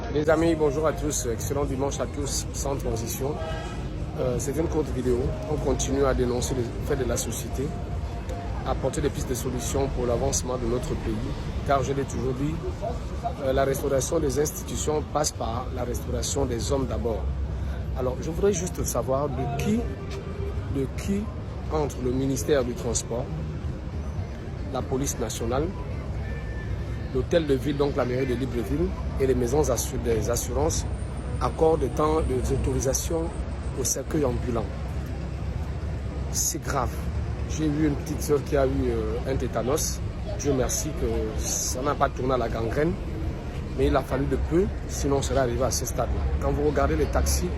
Les amis, bonjour à tous, excellent dimanche à tous, sans transition. C'est une courte vidéo, on continue à dénoncer les faits de la société, à apporter des pistes de solutions pour l'avancement de notre pays, car je l'ai toujours dit, la restauration des institutions passe par la restauration des hommes d'abord. Alors je voudrais juste savoir de qui entre le ministère du Transport, la police nationale, l'hôtel de ville, donc la mairie de Libreville et les maisons des assurances accordent des autorisations au cercueil ambulant. C'est grave. J'ai eu une petite soeur qui a eu un tétanos. Dieu merci que ça n'a pas tourné à la gangrène. Mais il a fallu de peu, sinon on serait arrivé à ce stade-là. Quand vous regardez les taxis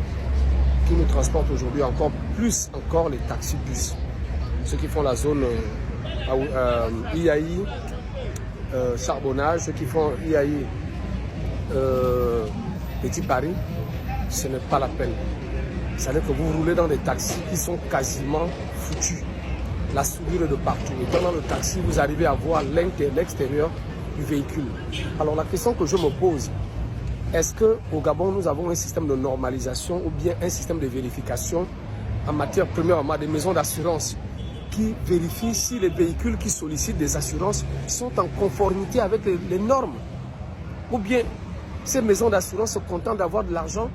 qui nous transportent aujourd'hui, encore plus encore les taxis-bus, ceux qui font la zone IAI, Charbonnage, ceux qui font IAI Petit Paris, ce n'est pas la peine. C'est-à-dire que vous roulez dans des taxis qui sont quasiment foutus. La soudure est de partout. Et dans le taxi, vous arrivez à voir l'extérieur du véhicule. Alors la question que je me pose, est-ce qu'au Gabon, nous avons un système de normalisation ou bien un système de vérification en matière, premièrement, des maisons d'assurance qui vérifient si les véhicules qui sollicitent des assurances sont en conformité avec les normes? Ou bien ces maisons d'assurance se contentent d'avoir de l'argent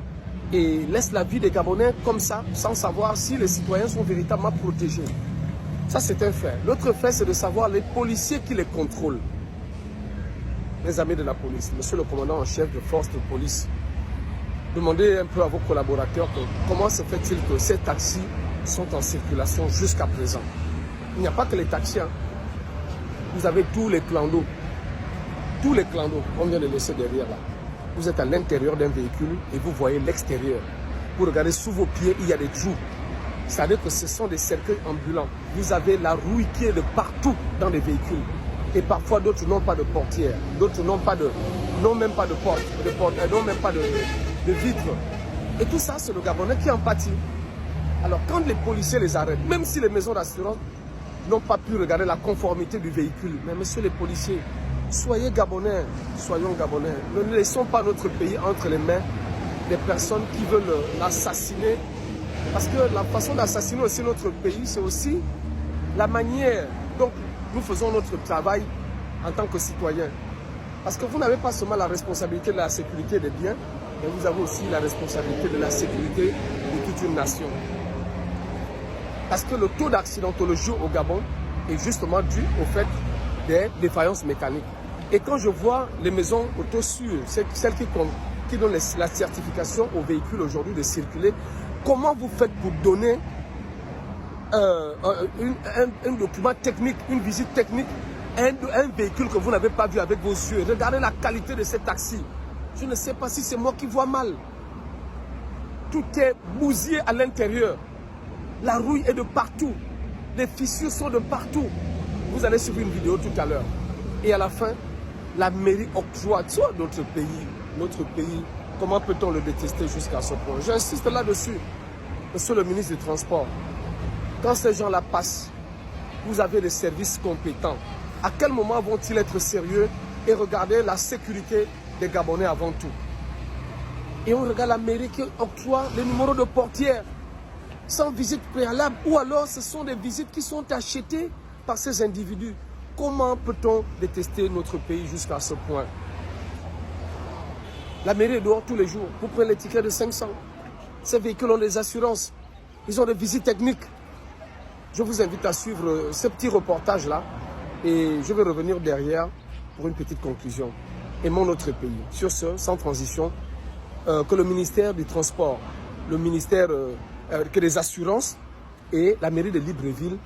et laissent la vie des Gabonais comme ça, sans savoir si les citoyens sont véritablement protégés? Ça, c'est un fait. L'autre fait, c'est de savoir les policiers qui les contrôlent. Les amis de la police, monsieur le commandant en chef de force de police, demandez un peu à vos collaborateurs comment se fait-il que ces taxis sont en circulation jusqu'à présent. Il n'y a pas que les taxis. Vous avez tous les clandos. Tous les clandos qu'on vient de laisser derrière là. Vous êtes à l'intérieur d'un véhicule et vous voyez l'extérieur. Vous regardez sous vos pieds, il y a des trous. C'est-à-dire que ce sont des cercueils ambulants. Vous avez la rouille qui est de partout dans les véhicules. Et parfois d'autres n'ont pas de portière. D'autres n'ont même pas de porte, n'ont même pas de vitre. Et tout ça, c'est le Gabonais qui en pâtit. Alors quand les policiers les arrêtent, même si les maisons d'assurance n'ont pas pu regarder la conformité du véhicule, mais messieurs les policiers, soyez Gabonais, soyons Gabonais. Ne laissons pas notre pays entre les mains des personnes qui veulent l'assassiner. Parce que la façon d'assassiner aussi notre pays, c'est aussi la manière dont nous faisons notre travail en tant que citoyens. Parce que vous n'avez pas seulement la responsabilité de la sécurité des biens, mais vous avez aussi la responsabilité de la sécurité de toute une nation. Parce que le taux d'accidentologie au Gabon est justement dû au fait des défaillances mécaniques. Et quand je vois les maisons auto-sûres, celles qui donnent la certification aux véhicules aujourd'hui de circuler, comment vous faites pour donner un document technique, une visite technique, un véhicule que vous n'avez pas vu avec vos yeux? Regardez la qualité de ces taxis. Je ne sais pas si c'est moi qui vois mal. Tout est bousillé à l'intérieur. La rouille est de partout. Les fissures sont de partout. Vous allez suivre une vidéo tout à l'heure. Et à la fin, la mairie octroie soit notre pays. Comment peut-on le détester jusqu'à ce point? J'insiste là-dessus. Monsieur le ministre du Transport, quand ces gens-là passent, vous avez des services compétents. À quel moment vont-ils être sérieux et regarder la sécurité des Gabonais avant tout? Et on regarde la mairie qui octroie les numéros de portière sans visite préalable, ou alors ce sont des visites qui sont achetées par ces individus. Comment peut-on détester notre pays jusqu'à ce point? La mairie est dehors tous les jours. Vous prenez les tickets de 500. Ces véhicules ont des assurances. Ils ont des visites techniques. Je vous invite à suivre ce petit reportage-là. Et je vais revenir derrière pour une petite conclusion. Aimons notre pays. Sur ce, sans transition, que le ministère du Transport, le ministère que les assurances et la mairie de Libreville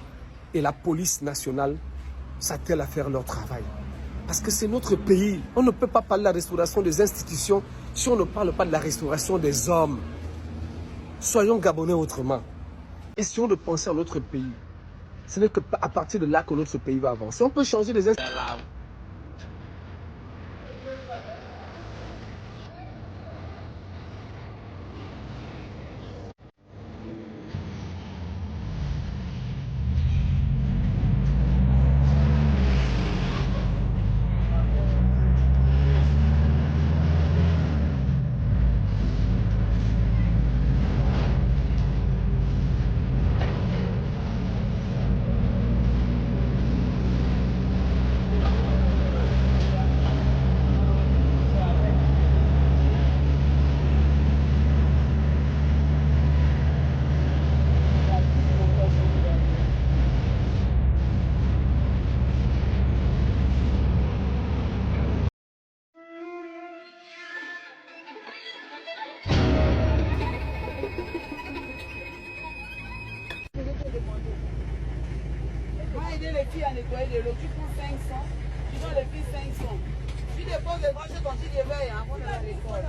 et la police nationale s'attellent à faire leur travail. Parce que c'est notre pays. On ne peut pas parler de la restauration des institutions si on ne parle pas de la restauration des hommes. Soyons Gabonais autrement. Essayons de penser à notre pays. Ce n'est qu'à partir de là que notre pays va avancer. On peut changer les institutions. nettoyer de l'eau, tu prends 500, tu donnes les filles 500. Tu déposes les bras chez ton petit éveil avant de l'école.